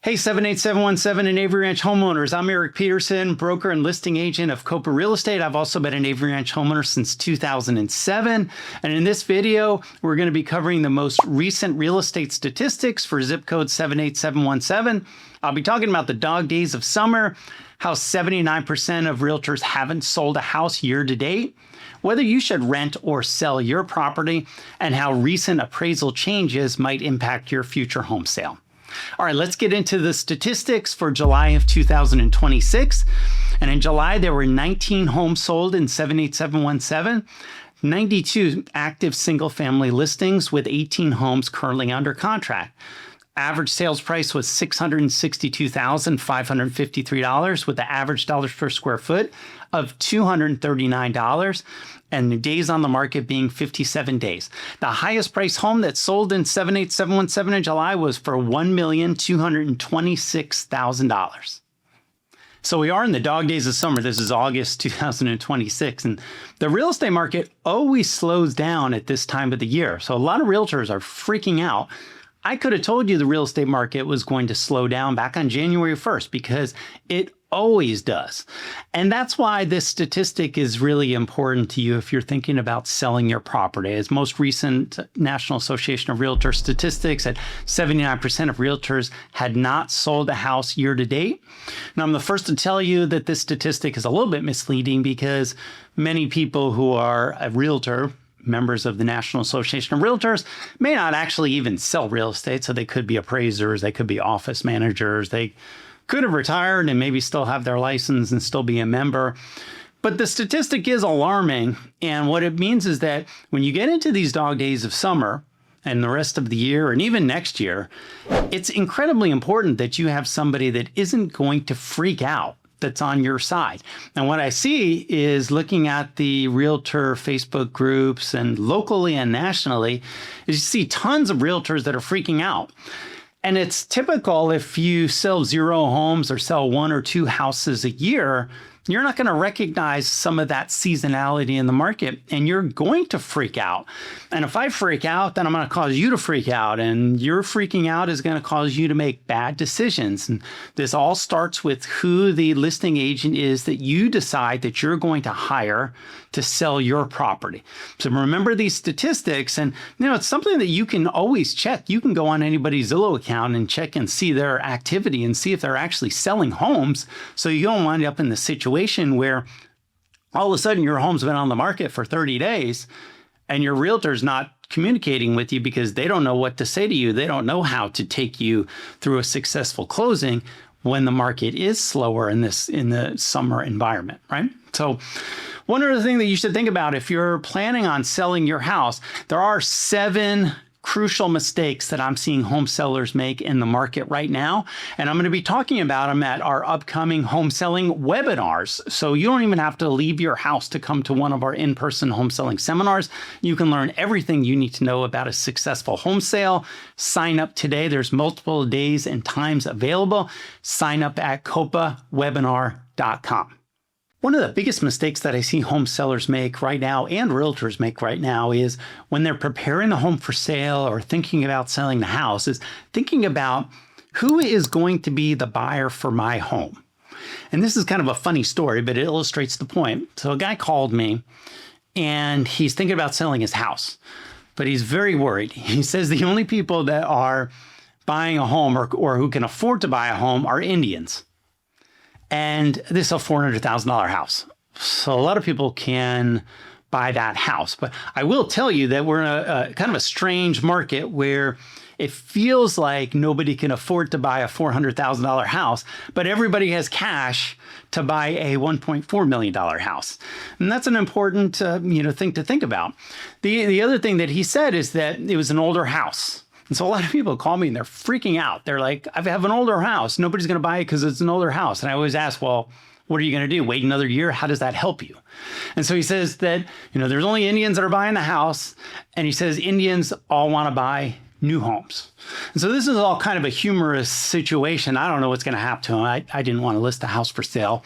Hey, 78717 and Avery Ranch homeowners. I'm Eric Peterson, broker and listing agent of Kopa Real Estate. I've also been an Avery Ranch homeowner since 2007. And in this video, we're going to be covering the most recent real estate statistics for zip code 78717. I'll be talking about the dog days of summer, how 79% of realtors haven't sold a house year to date, whether you should rent or sell your property, and how recent appraisal changes might impact your future home sale. All right, let's get into the statistics for July of 2026. And in July, there were 19 homes sold in 78717, 92 active single-family listings with 18 homes currently under contract. Average sales price was $662,553 with the average dollars per square foot of $239 and the days on the market being 57 days. The highest price home that sold in 78717 in July was for $1,226,000. So we are in the dog days of summer. This is August 2026, and the real estate market always slows down at this time of the year. So a lot of realtors are freaking out. I could have told you the real estate market was going to slow down back on January 1st because it always does. And that's why this statistic is really important to you if you're thinking about selling your property. As most recent National Association of Realtors statistics at 79% of realtors had not sold a house year to date. Now, I'm the first to tell you that this statistic is a little bit misleading because many people who are a realtor, members of the National Association of Realtors, may not actually even sell real estate. So they could be appraisers, they could be office managers, they could have retired and maybe still have their license and still be a member. But the statistic is alarming. And what it means is that when you get into these dog days of summer and the rest of the year and even next year, it's incredibly important that you have somebody that isn't going to freak out, that's on your side. And what I see is looking at the realtor Facebook groups and locally and nationally, is you see tons of realtors that are freaking out. And it's typical if you sell 0 homes or sell 1 or 2 houses a year, you're not going to recognize some of that seasonality in the market and you're going to freak out. And if I freak out, then I'm going to cause you to freak out, and your freaking out is going to cause you to make bad decisions. And this all starts with who the listing agent is that you decide that you're going to hire to sell your property. So remember these statistics, and it's something that you can always check. You can go on anybody's Zillow account and check and see their activity and see if they're actually selling homes, so you don't wind up in the situation where all of a sudden your home's been on the market for 30 days and your realtor's not communicating with you because they don't know what to say to you. They don't know how to take you through a successful closing when the market is slower in the summer environment, right? So one other thing that you should think about if you're planning on selling your house, there are 7 crucial mistakes that I'm seeing home sellers make in the market right now. And I'm going to be talking about them at our upcoming home selling webinars. So you don't even have to leave your house to come to one of our in-person home selling seminars. You can learn everything you need to know about a successful home sale. Sign up today. There's multiple days and times available. Sign up at copawebinar.com. One of the biggest mistakes that I see home sellers make right now and realtors make right now is when they're preparing the home for sale or thinking about selling the house is thinking about who is going to be the buyer for my home. And this is kind of a funny story, but it illustrates the point. So a guy called me and he's thinking about selling his house, but he's very worried. He says the only people that are buying a home or who can afford to buy a home are Indians. And this is a $400,000 house. So a lot of people can buy that house. But I will tell you that we're in a kind of a strange market where it feels like nobody can afford to buy a $400,000 house, but everybody has cash to buy a $1.4 million house. And that's an important thing to think about. The other thing that he said is that it was an older house. And so a lot of people call me and they're freaking out. They're like, I have an older house. Nobody's going to buy it because it's an older house. And I always ask, well, what are you going to do? Wait another year? How does that help you? And so he says that, there's only Indians that are buying the house. And he says Indians all want to buy new homes. And so this is all kind of a humorous situation. I don't know what's going to happen to him. I didn't want to list a house for sale.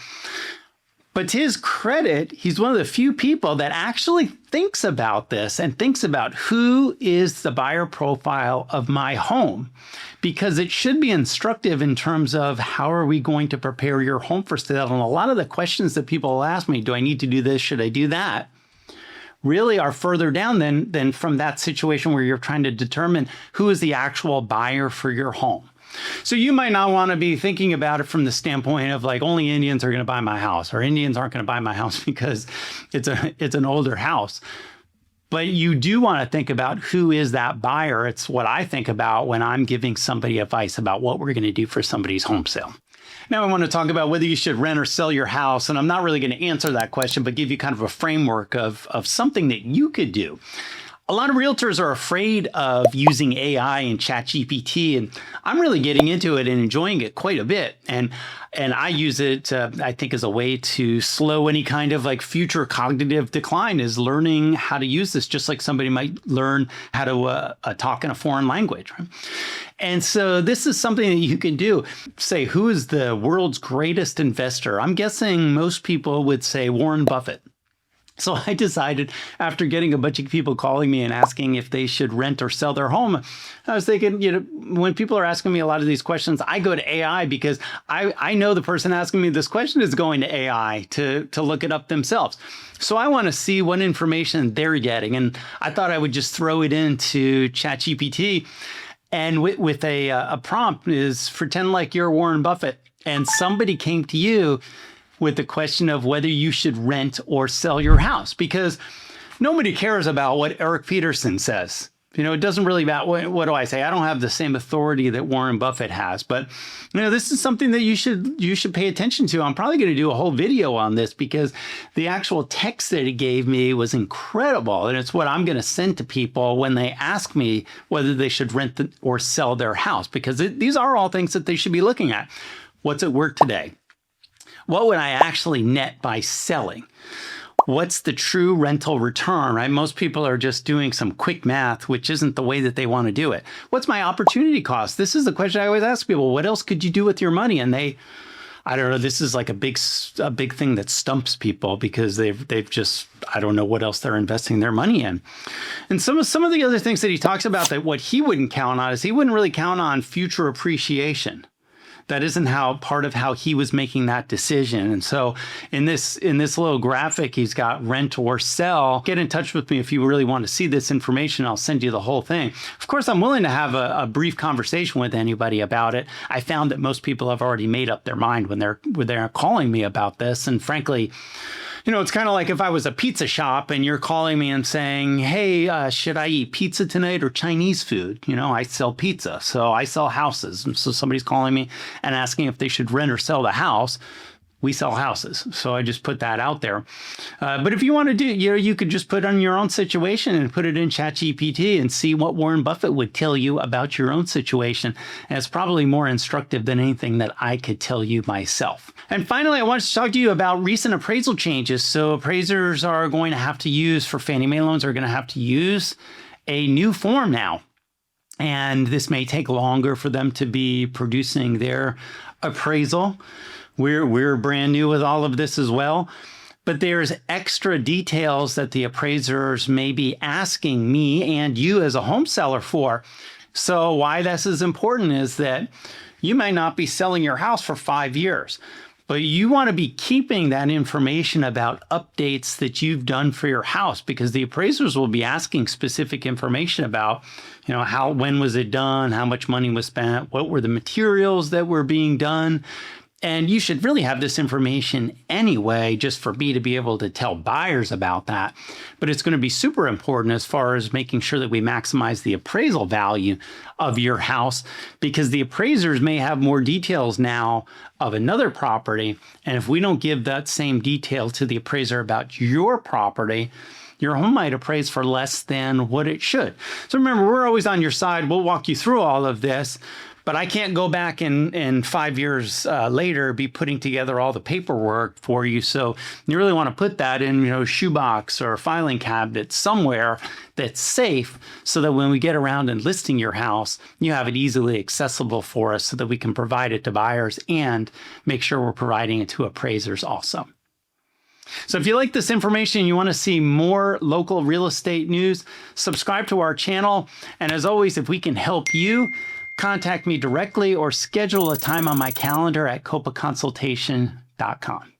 But to his credit, he's one of the few people that actually thinks about this and thinks about who is the buyer profile of my home, because it should be instructive in terms of how are we going to prepare your home for sale. And a lot of the questions that people ask me, do I need to do this? Should I do that? Really are further down than from that situation where you're trying to determine who is the actual buyer for your home. So you might not want to be thinking about it from the standpoint of like only Indians are going to buy my house, or Indians aren't going to buy my house because it's an older house. But you do want to think about who is that buyer. It's what I think about when I'm giving somebody advice about what we're going to do for somebody's home sale. Now I want to talk about whether you should rent or sell your house. And I'm not really going to answer that question, but give you kind of a framework of something that you could do. A lot of realtors are afraid of using AI and ChatGPT, and I'm really getting into it and enjoying it quite a bit. And I use it, I think, as a way to slow any kind of like future cognitive decline, is learning how to use this, just like somebody might learn how to talk in a foreign language. Right? And so this is something that you can do. Say, who is the world's greatest investor? I'm guessing most people would say Warren Buffett. So I decided, after getting a bunch of people calling me and asking if they should rent or sell their home, I was thinking, when people are asking me a lot of these questions, I go to AI because I know the person asking me this question is going to AI to look it up themselves. So I want to see what information they're getting. And I thought I would just throw it into ChatGPT. And with a prompt is, pretend like you're Warren Buffett and somebody came to you with the question of whether you should rent or sell your house, because nobody cares about what Eric Peterson says. It doesn't really matter. What do I say? I don't have the same authority that Warren Buffett has, but this is something that you should pay attention to. I'm probably going to do a whole video on this because the actual text that he gave me was incredible. And it's what I'm going to send to people when they ask me whether they should rent or sell their house, because these are all things that they should be looking at. What's at work today? What would I actually net by selling? What's the true rental return, right? Most people are just doing some quick math, which isn't the way that they want to do it. What's my opportunity cost? This is the question I always ask people. What else could you do with your money? And I don't know, this is like a big thing that stumps people because they've just, I don't know what else they're investing their money in. And some of the other things that he talks about, that what he wouldn't count on is he wouldn't really count on future appreciation. That isn't part of how he was making that decision. And so in this little graphic, he's got rent or sell. Get in touch with me if you really want to see this information. I'll send you the whole thing. Of course, I'm willing to have a brief conversation with anybody about it. I found that most people have already made up their mind when they're calling me about this. And frankly, it's kind of like if I was a pizza shop and you're calling me and saying, hey, should I eat pizza tonight or Chinese food? I sell pizza, so I sell houses. And so somebody's calling me and asking if they should rent or sell the house. We sell houses. So I just put that out there. But if you want to do, you could just put on your own situation and put it in ChatGPT and see what Warren Buffett would tell you about your own situation. And it's probably more instructive than anything that I could tell you myself. And finally, I wanted to talk to you about recent appraisal changes. So appraisers are going to have to use, for Fannie Mae loans, are going to have to use a new form now. And this may take longer for them to be producing their appraisal. We're brand new with all of this as well, but there's extra details that the appraisers may be asking me and you as a home seller for. So why this is important is that you might not be selling your house for 5 years, but you want to be keeping that information about updates that you've done for your house, because the appraisers will be asking specific information about, when was it done? How much money was spent? What were the materials that were being done? And you should really have this information anyway, just for me to be able to tell buyers about that. But it's going to be super important as far as making sure that we maximize the appraisal value of your house, because the appraisers may have more details now of another property. And if we don't give that same detail to the appraiser about your property, your home might appraise for less than what it should. So remember, we're always on your side. We'll walk you through all of this. But I can't go back and 5 years later be putting together all the paperwork for you. So you really want to put that in, a shoebox or a filing cabinet somewhere that's safe, so that when we get around and listing your house, you have it easily accessible for us, so that we can provide it to buyers and make sure we're providing it to appraisers also. So if you like this information, you want to see more local real estate news, subscribe to our channel. And as always, if we can help you, contact me directly or schedule a time on my calendar at copaconsultation.com.